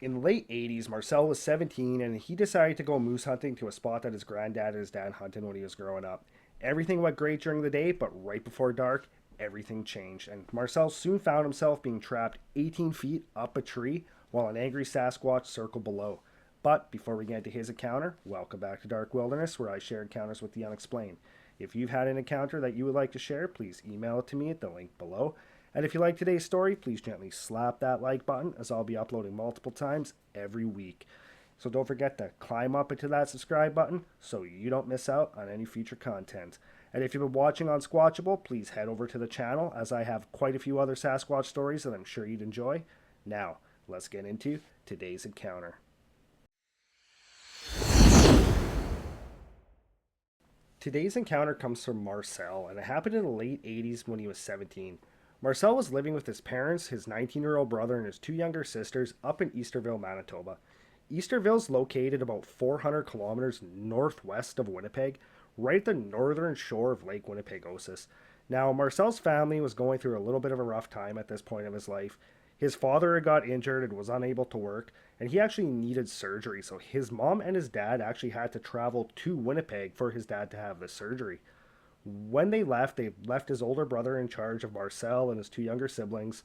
In the late 80s, Marcel was 17 and he decided to go moose hunting to a spot that his granddad and his dad hunted when he was growing up. Everything went great during the day, but right before dark, everything changed, and Marcel soon found himself being trapped 18 feet up a tree while an angry Sasquatch circled below. But before we get into his encounter, welcome back to Dark Wilderness, where I share encounters with the unexplained. If you've had an encounter that you would like to share, please email it to me at the link below. And if you like today's story, please gently slap that like button, as I'll be uploading multiple times every week. So don't forget to climb up into that subscribe button so you don't miss out on any future content. And if you've been watching on Squatchable, please head over to the channel, as I have quite a few other Sasquatch stories that I'm sure you'd enjoy. Now, let's get into today's encounter. Today's encounter comes from Marcel, and it happened in the late 80s when he was 17. Marcel was living with his parents, his 19-year-old brother, and his two younger sisters up in Easterville, Manitoba. Easterville's located about 400 kilometers northwest of Winnipeg, right at the northern shore of Lake Winnipegosis. Now, Marcel's family was going through a little bit of a rough time at this point of his life. His father had got injured and was unable to work, and he actually needed surgery, so his mom and his dad actually had to travel to Winnipeg for his dad to have the surgery. When they left his older brother in charge of Marcel and his two younger siblings,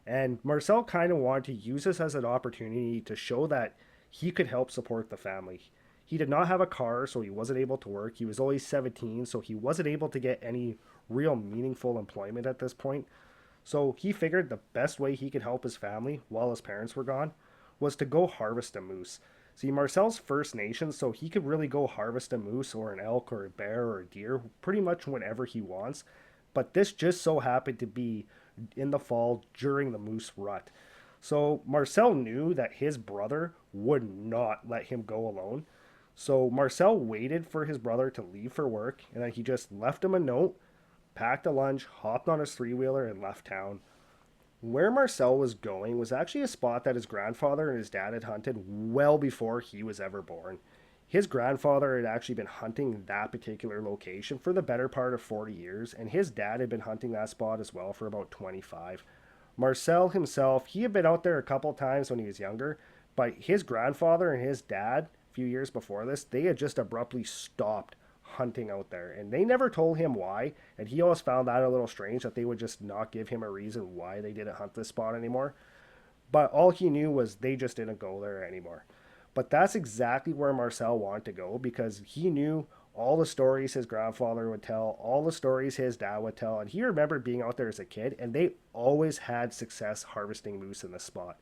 and Marcel kind of wanted to use this as an opportunity to show that he could help support the family. He did not have a car, so he wasn't able to work. He was only 17, so he wasn't able to get any real meaningful employment at this point. So he figured the best way he could help his family while his parents were gone was to go harvest a moose. See, Marcel's First Nation, so he could really go harvest a moose or an elk or a bear or a deer pretty much whenever he wants. But this just so happened to be in the fall during the moose rut. So Marcel knew that his brother would not let him go alone. So Marcel waited for his brother to leave for work, and then he just left him a note, packed a lunch, hopped on his three-wheeler, and left town. Where Marcel was going was actually a spot that his grandfather and his dad had hunted well before he was ever born. His grandfather had actually been hunting that particular location for the better part of 40 years, and his dad had been hunting that spot as well for about 25. Marcel himself, he had been out there a couple times when he was younger, but his grandfather and his dad, a few years before this, they had just abruptly stopped hunting out there, and they never told him why, and he always found that a little strange that they would just not give him a reason why they didn't hunt this spot anymore. But all he knew was they just didn't go there anymore. But that's exactly where Marcel wanted to go, because he knew all the stories his grandfather would tell, all the stories his dad would tell, and he remembered being out there as a kid, and they always had success harvesting moose in this spot.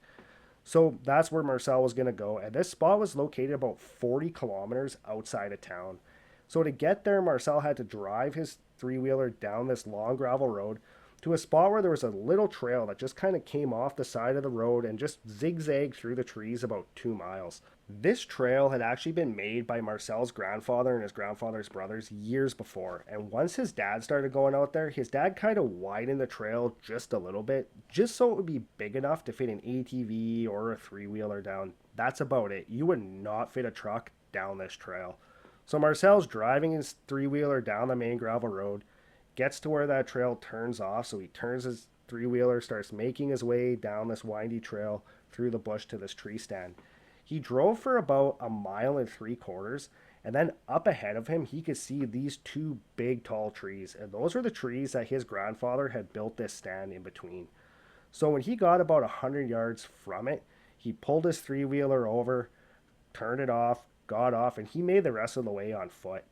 So that's where Marcel was going to go, and this spot was located about 40 kilometers outside of town. So to get there, Marcel had to drive his three-wheeler down this long gravel road to a spot where there was a little trail that just kind of came off the side of the road and just zigzagged through the trees about 2 miles. This trail had actually been made by Marcel's grandfather and his grandfather's brothers years before, and once his dad started going out there, his dad kind of widened the trail just a little bit, just so it would be big enough to fit an ATV or a three-wheeler down. That's about it. You would not fit a truck down this trail. So Marcel's driving his three-wheeler down the main gravel road, gets to where that trail turns off, so he turns his three-wheeler, starts making his way down this windy trail through the bush to this tree stand. He drove for about 1.75 miles, and then up ahead of him, he could see these two big tall trees, and those are the trees that his grandfather had built this stand in between. So when he got about 100 yards from it, he pulled his three-wheeler over, turned it off, got off, and he made the rest of the way on foot.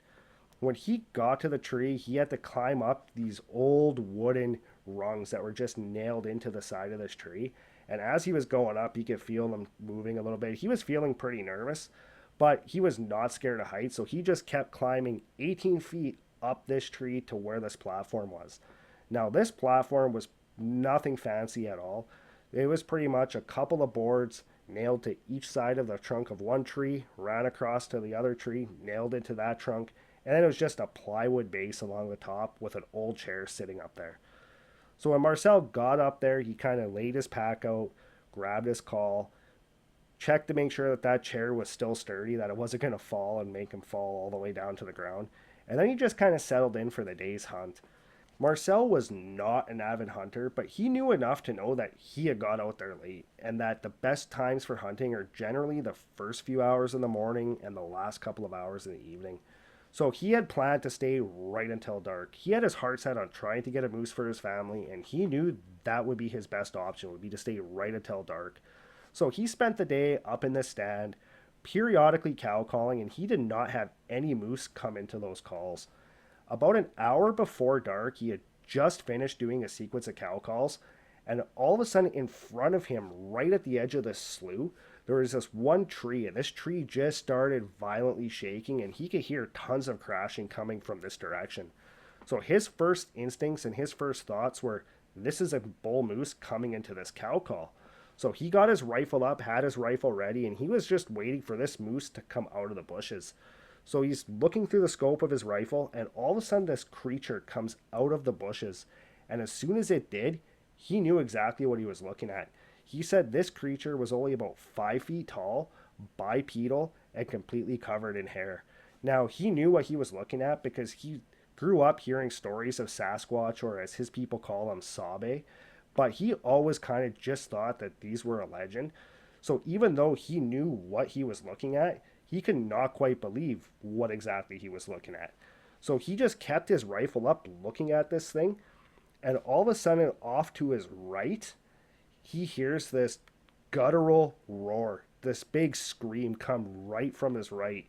When he got to the tree, he had to climb up these old wooden rungs that were just nailed into the side of this tree. And as he was going up, he could feel them moving a little bit. He was feeling pretty nervous, but he was not scared of heights, so he just kept climbing 18 feet up this tree to where this platform was. Now, this platform was nothing fancy at all. It was pretty much a couple of boards nailed to each side of the trunk of one tree, ran across to the other tree, nailed into that trunk, and then it was just a plywood base along the top with an old chair sitting up there. So when Marcel got up there, he kind of laid his pack out, grabbed his call, checked to make sure that that chair was still sturdy, that it wasn't going to fall and make him fall all the way down to the ground, and then he just kind of settled in for the day's hunt. Marcel was not an avid hunter, but he knew enough to know that he had got out there late and that the best times for hunting are generally the first few hours in the morning and the last couple of hours in the evening. So he had planned to stay right until dark. He had his heart set on trying to get a moose for his family, and he knew that would be his best option, would be to stay right until dark. So he spent the day up in the stand, periodically cow calling, and he did not have any moose come into those calls. About an hour before dark, he had just finished doing a sequence of cow calls, and all of a sudden, in front of him, right at the edge of the slough, there was this one tree, and this tree just started violently shaking, and he could hear tons of crashing coming from this direction. So his first instincts and his first thoughts were, this is a bull moose coming into this cow call. So he got his rifle up, had his rifle ready, and he was just waiting for this moose to come out of the bushes. So he's looking through the scope of his rifle, and all of a sudden this creature comes out of the bushes. And as soon as it did, he knew exactly what he was looking at. He said this creature was only about 5 feet tall, bipedal, and completely covered in hair. Now, he knew what he was looking at because he grew up hearing stories of Sasquatch, or as his people call them, Sabe, but he always kind of just thought that these were a legend. So even though he knew what he was looking at, he could not quite believe what exactly he was looking at. So he just kept his rifle up looking at this thing, and all of a sudden, off to his right, he hears this guttural roar, this big scream come right from his right.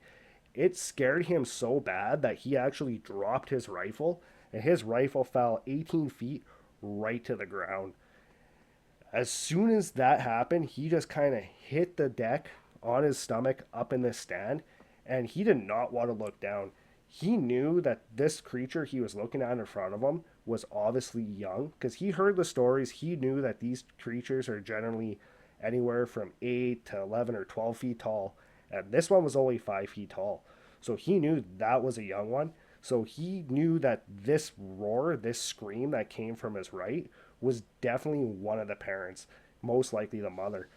It scared him so bad that he actually dropped his rifle, and his rifle fell 18 feet right to the ground. As soon as that happened, he just kind of hit the deck on his stomach up in the stand, and he did not want to look down. He knew that this creature he was looking at in front of him was obviously young because he heard the stories. He knew that these creatures are generally anywhere from 8 to 11 or 12 feet tall, and this one was only 5 feet tall. So he knew that was a young one. So he knew that this roar, this scream that came from his right, was definitely one of the parents, most likely the mother.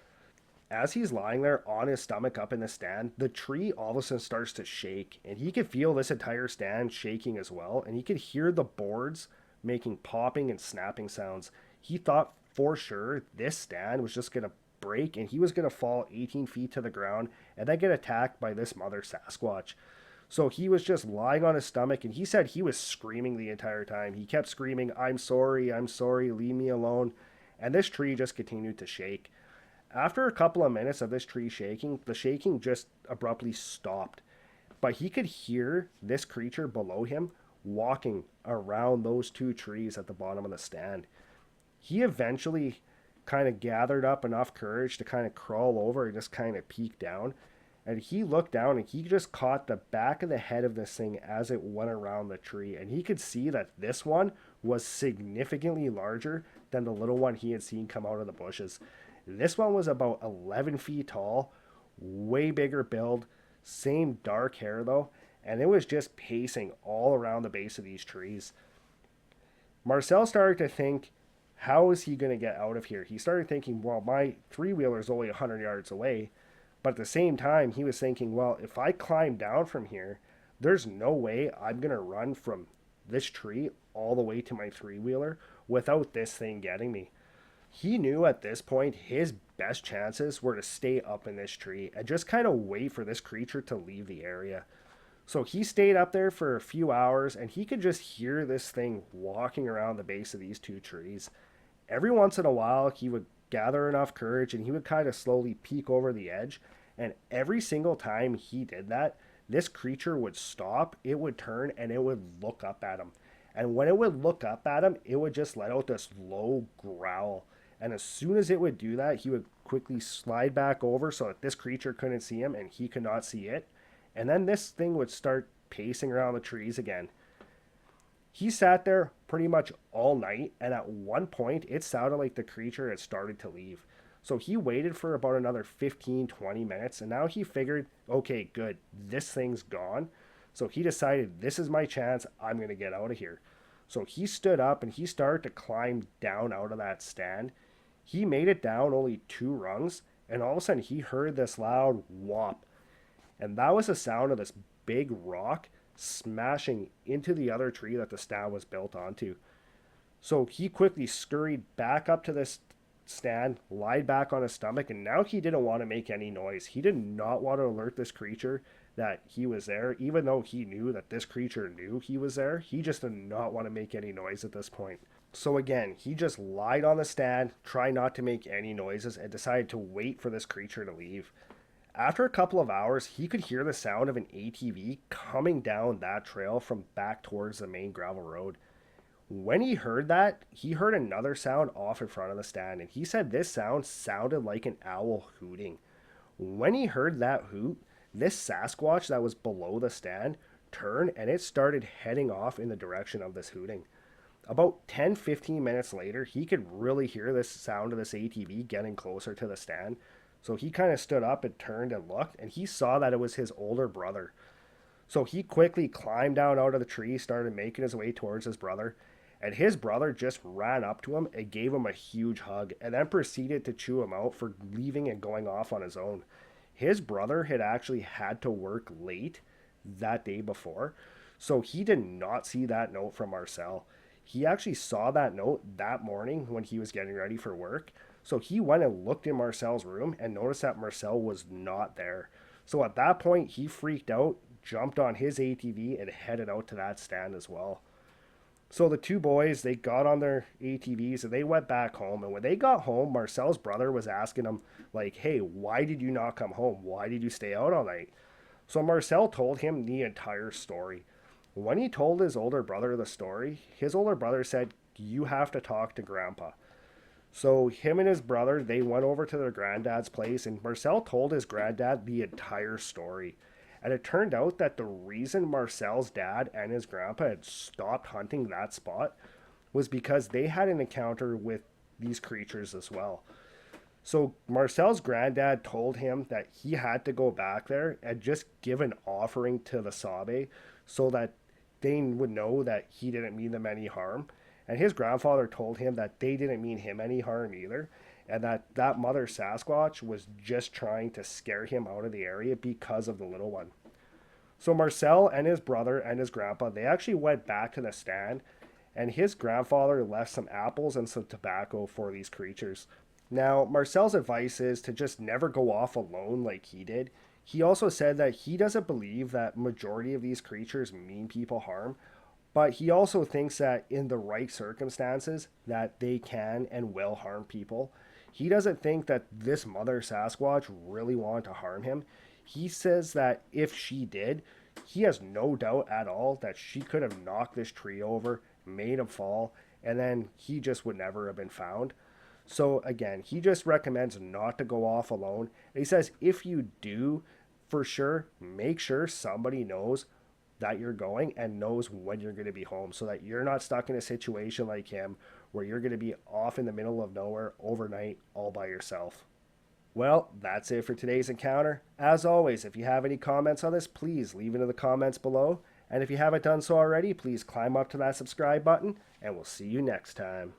As he's lying there on his stomach up in the stand, the tree all of a sudden starts to shake, and he could feel this entire stand shaking as well, and he could hear the boards making popping and snapping sounds. He thought for sure this stand was just going to break, and he was going to fall 18 feet to the ground and then get attacked by this Mother Sasquatch. So he was just lying on his stomach, and he said he was screaming the entire time. He kept screaming, I'm sorry, leave me alone. And this tree just continued to shake. After a couple of minutes of this tree shaking, the shaking just abruptly stopped. But he could hear this creature below him walking around those two trees at the bottom of the stand. He eventually kind of gathered up enough courage to kind of crawl over and just kind of peek down. And he looked down and he just caught the back of the head of this thing as it went around the tree. And he could see that this one was significantly larger than the little one he had seen come out of the bushes. This one was about 11 feet tall, way bigger build, same dark hair though, and it was just pacing all around the base of these trees. Marcel started to think, how is he going to get out of here? He started thinking, well, my three-wheeler is only 100 yards away. But at the same time, he was thinking, well, if I climb down from here, there's no way I'm going to run from this tree all the way to my three-wheeler without this thing getting me. He knew at this point his best chances were to stay up in this tree and just kind of wait for this creature to leave the area. So he stayed up there for a few hours, and he could just hear this thing walking around the base of these two trees. Every once in a while, he would gather enough courage and he would kind of slowly peek over the edge. And every single time he did that, this creature would stop, it would turn, and it would look up at him. And when it would look up at him, it would just let out this low growl. And as soon as it would do that, he would quickly slide back over so that this creature couldn't see him and he could not see it. And then this thing would start pacing around the trees again. He sat there pretty much all night, and at one point, it sounded like the creature had started to leave. So he waited for about another 15-20 minutes, and now he figured, okay, good, this thing's gone. So he decided, this is my chance, I'm going to get out of here. So he stood up and he started to climb down out of that stand. He made it down only 2 rungs, and all of a sudden he heard this loud whop. And that was the sound of this big rock smashing into the other tree that the stand was built onto. So he quickly scurried back up to this stand, lied back on his stomach, and now he didn't want to make any noise. He did not want to alert this creature that he was there, even though he knew that this creature knew he was there. He just did not want to make any noise at this point. So again, he just lied on the stand, tried not to make any noises, and decided to wait for this creature to leave. After a couple of hours, he could hear the sound of an ATV coming down that trail from back towards the main gravel road. When he heard that, he heard another sound off in front of the stand, and he said this sound sounded like an owl hooting. When he heard that hoot, this Sasquatch that was below the stand turned and it started heading off in the direction of this hooting. About 10-15 minutes later, he could really hear this sound of this ATV getting closer to the stand. So he kind of stood up and turned and looked, and he saw that it was his older brother. So he quickly climbed down out of the tree, started making his way towards his brother, and his brother just ran up to him and gave him a huge hug, and then proceeded to chew him out for leaving and going off on his own. His brother had actually had to work late that day before, so he did not see that note from Marcel. He actually saw that note that morning when he was getting ready for work. So he went and looked in Marcel's room and noticed that Marcel was not there. So at that point, he freaked out, jumped on his ATV, and headed out to that stand as well. So the two boys, they got on their ATVs and they went back home. And when they got home, Marcel's brother was asking him, like, hey, why did you not come home? Why did you stay out all night? So Marcel told him the entire story. When he told his older brother the story, his older brother said, you have to talk to Grandpa. So him and his brother, they went over to their granddad's place, and Marcel told his granddad the entire story. And it turned out that the reason Marcel's dad and his grandpa had stopped hunting that spot was because they had an encounter with these creatures as well. So Marcel's granddad told him that he had to go back there and just give an offering to the Sabe so that they would know that he didn't mean them any harm. And his grandfather told him that they didn't mean him any harm either, and that Mother Sasquatch was just trying to scare him out of the area because of the little one. So Marcel and his brother and his grandpa, they actually went back to the stand, and his grandfather left some apples and some tobacco for these creatures. Now, Marcel's advice is to just never go off alone like he did. He also said that he doesn't believe that majority of these creatures mean people harm, but he also thinks that in the right circumstances that they can and will harm people. He doesn't think that this Mother Sasquatch really wanted to harm him. He says that if she did, he has no doubt at all that she could have knocked this tree over, made him fall, and then he just would never have been found. So again, he just recommends not to go off alone. And he says if you do, for sure, make sure somebody knows that you're going and knows when you're going to be home so that you're not stuck in a situation like him where you're going to be off in the middle of nowhere overnight all by yourself. Well, that's it for today's encounter. As always, if you have any comments on this, please leave it in the comments below. And if you haven't done so already, please climb up to that subscribe button, and we'll see you next time.